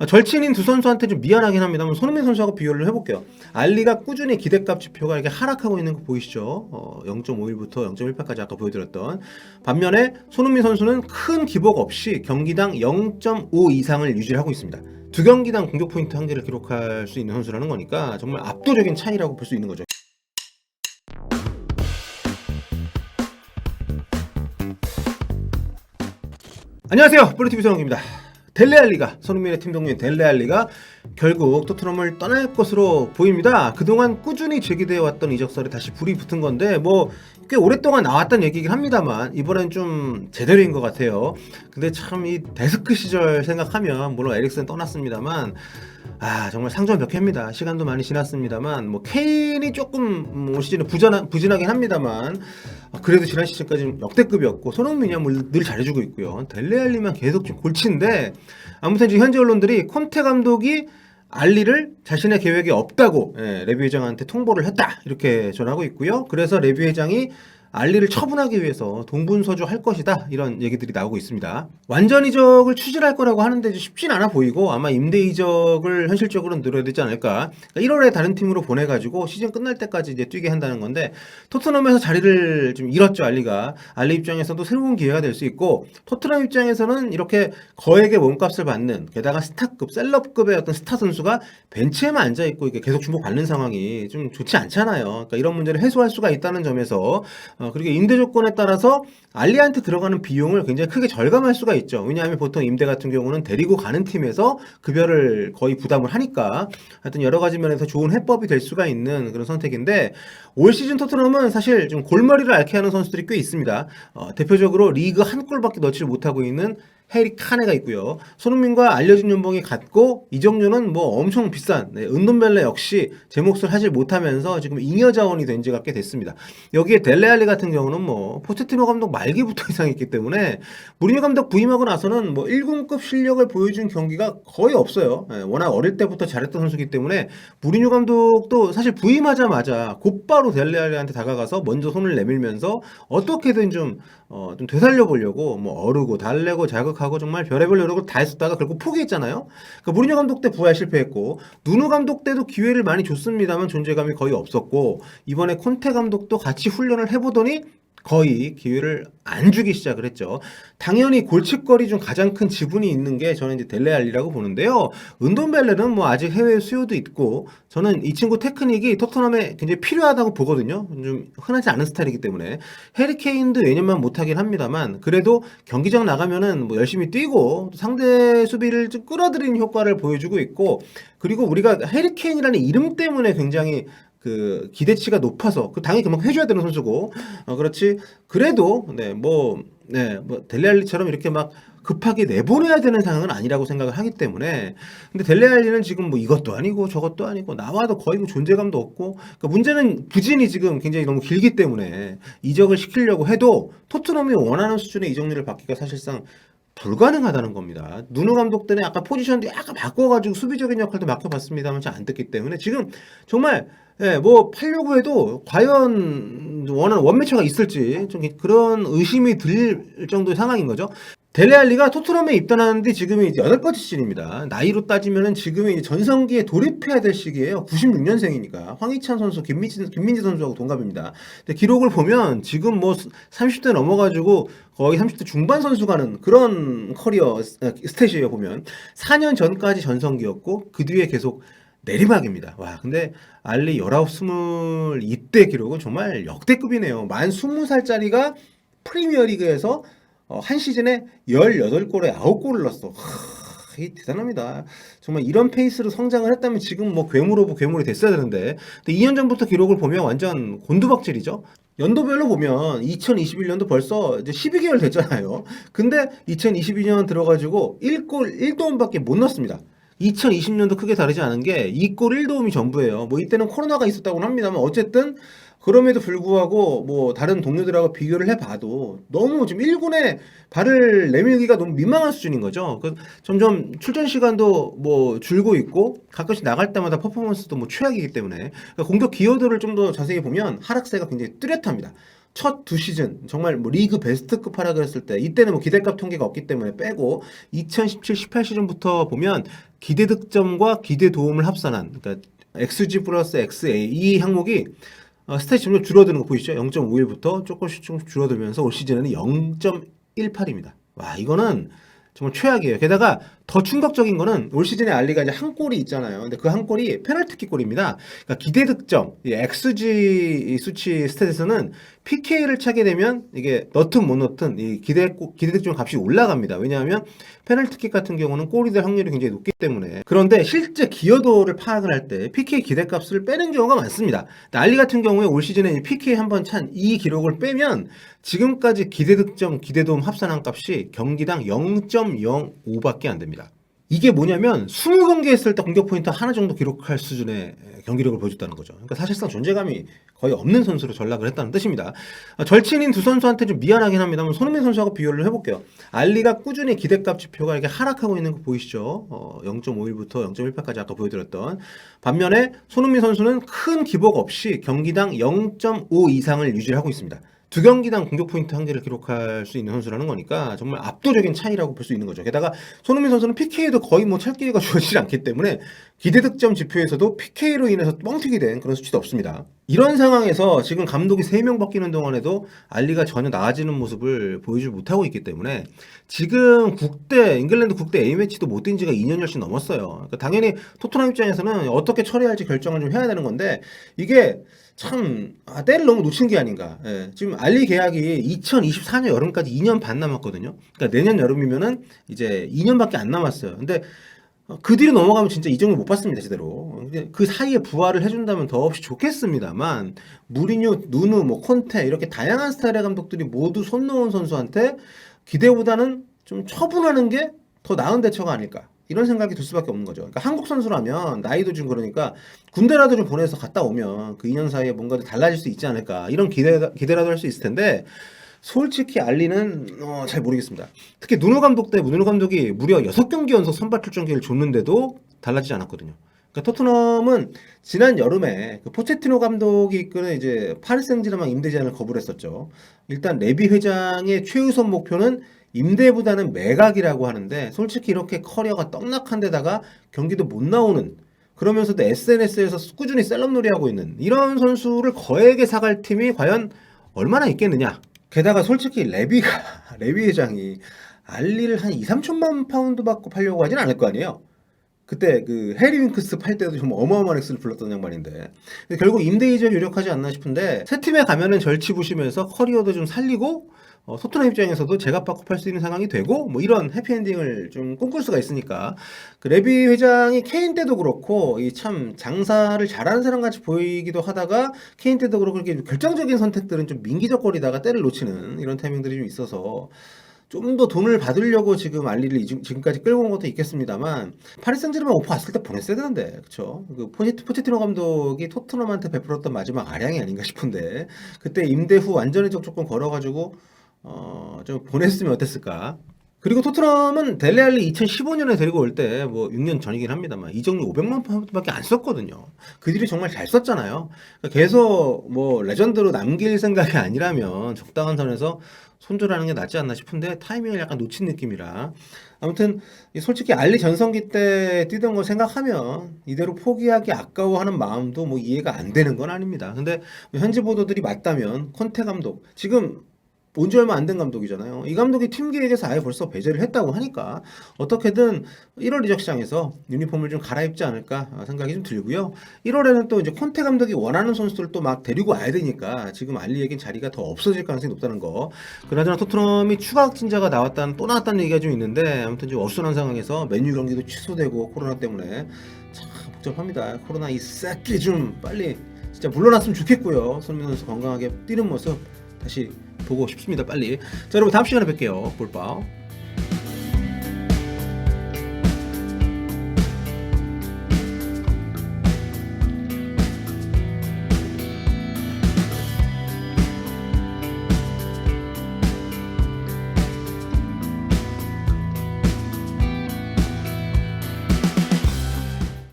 절친인 두 선수한테 좀 미안하긴 합니다만 손흥민 선수하고 비교를 해볼게요. 알리가 꾸준히 기대값 지표가 이렇게 하락하고 있는 거 보이시죠? 0.51부터 0.18까지 아까 보여드렸던. 반면에 손흥민 선수는 큰 기복 없이 경기당 0.5 이상을 유지를 하고 있습니다. 두 경기당 공격 포인트 한 개를 기록할 수 있는 선수라는 거니까 정말 압도적인 차이라고 볼 수 있는 거죠. 안녕하세요, 블루TV 손흥민입니다. 델레알리가, 손흥민의 팀 동료인 델레알리가 결국 토트넘을 떠날 것으로 보입니다. 그동안 꾸준히 제기되어 왔던 이적설에 다시 불이 붙은 건데 꽤 오랫동안 나왔던 얘기긴 합니다만 이번엔 좀 제대로인 것 같아요. 근데 참 이 데스크 시절 생각하면 물론 에릭슨 떠났습니다만 정말 상전 벽해입니다. 시간도 많이 지났습니다만 케인이 조금 올 시즌에 부진하긴 합니다만 그래도 지난 시즌까지 역대급이었고 손흥민이야 늘 잘해주고 있고요. 델레알리만 계속 좀 골치인데 아무튼 지금 현재 언론들이 콘테 감독이 알리를 자신의 계획에 없다고 레비 회장한테 통보를 했다 이렇게 전하고 있고요. 그래서 레비 회장이 알리를 처분하기 위해서 동분서주할 것이다 이런 얘기들이 나오고 있습니다. 완전 이적을 추진할 거라고 하는데 쉽진 않아 보이고 아마 임대 이적을 현실적으로는 늘어야 되지 않을까. 그러니까 1월에 다른 팀으로 보내가지고 시즌 끝날 때까지 이제 뛰게 한다는 건데 토트넘에서 자리를 좀 잃었죠. 알리 입장에서도 새로운 기회가 될 수 있고 토트넘 입장에서는 이렇게 거액의 몸값을 받는 게다가 스타급 셀럽급의 어떤 스타 선수가 벤치에만 앉아 있고 이게 계속 주목받는 상황이 좀 좋지 않잖아요. 그러니까 이런 문제를 해소할 수가 있다는 점에서 그리고 임대 조건에 따라서 알리한테 들어가는 비용을 굉장히 크게 절감할 수가 있죠. 왜냐하면 보통 임대 같은 경우는 데리고 가는 팀에서 급여를 거의 부담을 하니까 하여튼 여러 가지 면에서 좋은 해법이 될 수가 있는 그런 선택인데 올 시즌 토트넘은 사실 좀 골머리를 앓게 하는 선수들이 꽤 있습니다. 대표적으로 리그 한 골밖에 넣지 못하고 있는 해리 카네가 있고요. 손흥민과 알려진 연봉이 같고 이적료는 엄청 비싼 은돈벨레 역시 제 몫을 하지 못하면서 지금 잉여 자원이 된 지가 꽤 됐습니다. 여기에 델레알리 같은 경우는 포체티노 감독 말기부터 이상했기 때문에 무리뉴 감독 부임하고 나서는 1군급 실력을 보여준 경기가 거의 없어요. 워낙 어릴 때부터 잘했던 선수이기 때문에 무리뉴 감독도 사실 부임하자마자 곧바로 델레알리한테 다가가서 먼저 손을 내밀면서 어떻게든 좀 되살려 보려고 어르고 달래고 자극하고 정말 별의별 노력을 다 했었다가 결국 포기했잖아요. 그러니까 무리뉴 감독 때 부활 실패했고 누누 감독 때도 기회를 많이 줬습니다만 존재감이 거의 없었고 이번에 콘테 감독도 같이 훈련을 해보더니 거의 기회를 안 주기 시작을 했죠. 당연히 골칫거리 중 가장 큰 지분이 있는 게 저는 이제 델레알리라고 보는데요. 은돈벨레는 아직 해외 수요도 있고 저는 이 친구 테크닉이 토트넘에 굉장히 필요하다고 보거든요. 좀 흔하지 않은 스타일이기 때문에 해리케인도 예년만 못하긴 합니다만 그래도 경기장 나가면은 열심히 뛰고 상대 수비를 좀 끌어들이는 효과를 보여주고 있고 그리고 우리가 해리케인이라는 이름 때문에 굉장히 그 기대치가 높아서 당연히 그만큼 해줘야 되는 선수고 그렇지 그래도 델레알리처럼 이렇게 막 급하게 내보내야 되는 상황은 아니라고 생각을 하기 때문에 근데 델레알리는 지금 이것도 아니고 저것도 아니고 나와도 거의 존재감도 없고 그러니까 문제는 부진이 지금 굉장히 너무 길기 때문에 이적을 시키려고 해도 토트넘이 원하는 수준의 이적료를 받기가 사실상 불가능하다는 겁니다. 누누 감독 때는 약간 포지션도 약간 바꿔가지고 수비적인 역할도 맡겨봤습니다만 잘 안 됐기 때문에 지금 정말 팔려고 해도 과연 원하는 원매처가 있을지 좀 그런 의심이 들 정도의 상황인 거죠. 델레알리가 토트넘에 입단하는데 지금이 이제 8번째 시즌입니다. 나이로 따지면은 지금이 이제 전성기에 돌입해야 될 시기예요. 96년생이니까 황희찬 선수, 김민재 선수하고 동갑입니다. 근데 기록을 보면 지금 30대 넘어가지고 거의 30대 중반 선수 가는 그런 커리어 스탯이에요. 보면 4년 전까지 전성기였고 그 뒤에 계속 내리막입니다. 와, 근데 알리 19, 20 이때 기록은 정말 역대급이네요. 만 20살짜리가 프리미어리그에서 한 시즌에 18골에 9골을 넣었어. 이게 대단합니다. 정말 이런 페이스로 성장을 했다면 지금 괴물 오브 괴물이 됐어야 되는데 근데 2년 전부터 기록을 보면 완전 곤두박질이죠. 연도별로 보면 2021년도 벌써 이제 12개월 됐잖아요. 근데 2022년 들어가지고 1골 1도움밖에 못 넣었습니다. 2020년도 크게 다르지 않은 게 2골 1도움이 전부예요. 이때는 코로나가 있었다고는 합니다만 어쨌든 그럼에도 불구하고 다른 동료들하고 비교를 해봐도 너무 지금 1군에 발을 내밀기가 너무 민망한 수준인 거죠. 점점 출전 시간도 줄고 있고 가끔씩 나갈 때마다 퍼포먼스도 최악이기 때문에 그러니까 공격 기여도를 좀 더 자세히 보면 하락세가 굉장히 뚜렷합니다. 첫 두 시즌 정말 뭐 리그 베스트급 활약을 했을 때 이때는 뭐 기대값 통계가 없기 때문에 빼고 2017-18 시즌부터 보면 기대 득점과 기대 도움을 합산한 그러니까 XG 플러스 XA 이 항목이 스탯이 점점 줄어드는 거 보이시죠? 0.51부터 조금씩 줄어들면서 올 시즌에는 0.18입니다. 와 이거는 정말 최악이에요. 게다가 더 충격적인 거는 올 시즌에 알리가 이제 한 골이 있잖아요. 근데 그 한 골이 페널티킥 골입니다. 그러니까 기대 득점, 이 XG 수치 스탯에서는 PK를 차게 되면 이게 넣든 못 넣든 이 기대 득점 값이 올라갑니다. 왜냐하면 페널티킥 같은 경우는 골이 될 확률이 굉장히 높기 때문에. 그런데 실제 기여도를 파악을 할 때 PK 기대값을 빼는 경우가 많습니다. 알리 같은 경우에 올 시즌에 이 PK 한 번 찬 이 기록을 빼면 지금까지 기대 득점, 기대 도움 합산한 값이 경기당 0.05밖에 안 됩니다. 이게 뭐냐면 20경기 했을 때 공격 포인트 하나 정도 기록할 수준의 경기력을 보여줬다는 거죠. 그러니까 사실상 존재감이 거의 없는 선수로 전락을 했다는 뜻입니다. 절친인 두 선수한테 좀 미안하긴 합니다만 손흥민 선수하고 비교를 해볼게요. 알리가 꾸준히 기대값 지표가 이렇게 하락하고 있는 거 보이시죠? 0.51부터 0.18까지 아까 보여드렸던 반면에 손흥민 선수는 큰 기복 없이 경기당 0.5 이상을 유지하고 있습니다. 두 경기당 공격 포인트 한 개를 기록할 수 있는 선수라는 거니까 정말 압도적인 차이라고 볼 수 있는 거죠. 게다가 손흥민 선수는 PK에도 거의 뭐 찰 기회가 주어지지 않기 때문에 기대 득점 지표에서도 PK로 인해서 뻥튀기 된 그런 수치도 없습니다. 이런 상황에서 지금 감독이 3명 바뀌는 동안에도 알리가 전혀 나아지는 모습을 보여주지 못하고 있기 때문에 지금 잉글랜드 국대 A매치도 못 뛴 지가 2년 훨씬 넘었어요. 그러니까 당연히 토트넘 입장에서는 어떻게 처리할지 결정을 좀 해야 되는 건데 이게 참 때를 너무 놓친 게 아닌가. 예, 지금 알리 계약이 2024년 여름까지 2년 반 남았거든요. 그러니까 내년 여름이면은 이제 2년밖에 안 남았어요. 근데 그 뒤로 넘어가면 진짜 이정을 못 받습니다, 제대로. 그 사이에 부활을 해준다면 더없이 좋겠습니다만 무리뉴, 누누, 뭐 콘테 이렇게 다양한 스타일의 감독들이 모두 손 놓은 선수한테 기대보다는 좀 처분하는 게 더 나은 대처가 아닐까. 이런 생각이 들 수밖에 없는 거죠. 그러니까 한국 선수라면 나이도 좀 그러니까 군대라도 좀 보내서 갔다 오면 그 2년 사이에 뭔가 달라질 수 있지 않을까 이런 기대라도 할 수 있을 텐데 솔직히 알리는 잘 모르겠습니다. 특히 누누 감독 때 누누 감독이 무려 6경기 연속 선발 출전 기회를 줬는데도 달라지지 않았거든요. 그러니까 토트넘은 지난 여름에 그 포체티노 감독이 이끄는 이제 파리 생제르맹 임대 제안을 거부를 했었죠. 일단 레비 회장의 최우선 목표는 임대보다는 매각이라고 하는데 솔직히 이렇게 커리어가 떡락한 데다가 경기도 못 나오는 그러면서도 SNS에서 꾸준히 셀럽놀이 하고 있는 이런 선수를 거액에 사갈 팀이 과연 얼마나 있겠느냐. 게다가 솔직히 레비 회장이 알리를 한 2-3천만 파운드 받고 팔려고 하진 않을 거 아니에요. 그때 그 해리 윙크스 팔 때도 좀 어마어마한 액수를 불렀던 양반인데 근데 결국 임대 이적 유력하지 않나 싶은데 새 팀에 가면은 절치부심해서 커리어도 좀 살리고 토트넘 입장에서도 제값받고 팔 수 있는 상황이 되고 뭐 이런 해피엔딩을 좀 꿈꿀 수가 있으니까 그 레비 회장이 케인 때도 그렇고 이 참 장사를 잘하는 사람 같이 보이기도 하다가 케인 때도 그렇고 이렇게 결정적인 선택들은 좀 민기적거리다가 때를 놓치는 이런 타이밍들이 좀 있어서 좀 더 돈을 받으려고 지금 알리를 지금까지 끌고 온 것도 있겠습니다만 파리 생제르맹 오퍼 왔을 때 보냈어야 되는데 그쵸? 그 포체티노 감독이 토트넘한테 베풀었던 마지막 아량이 아닌가 싶은데 그때 임대 후 완전히적 조건 걸어가지고 좀 보냈으면 어땠을까? 그리고 토트넘은 델레 알리 2015년에 데리고 올 때 뭐 6년 전이긴 합니다만 이적료 500만 파운드밖에 안 썼거든요. 그 뒤로 정말 잘 썼잖아요. 그러니까 계속 뭐 레전드로 남길 생각이 아니라면 적당한 선에서 손절하는 게 낫지 않나 싶은데 타이밍을 약간 놓친 느낌이라 아무튼 솔직히 알리 전성기 때 뛰던 걸 생각하면 이대로 포기하기 아까워하는 마음도 뭐 이해가 안 되는 건 아닙니다. 근데 현지 보도들이 맞다면 콘테 감독 지금 온 지 얼마 안 된 감독이잖아요. 이 감독이 팀 계획에서 아예 벌써 배제를 했다고 하니까 어떻게든 1월 이적 시장에서 유니폼을 좀 갈아입지 않을까 생각이 좀 들고요. 1월에는 또 이제 콘테 감독이 원하는 선수들을 또 막 데리고 와야 되니까 지금 알리에겐 자리가 더 없어질 가능성이 높다는 거. 그나저나 토트넘이 추가 확진자가 또 나왔다는 얘기가 좀 있는데 아무튼 좀 어수선한 상황에서 맨유 경기도 취소되고 코로나 때문에 참 복잡합니다. 코로나 이 새끼 좀 빨리 진짜 물러났으면 좋겠고요. 손흥민 선수 건강하게 뛰는 모습 다시 보고 싶습니다. 빨리. 자, 여러분 다음 시간에 뵐게요. 볼빠오.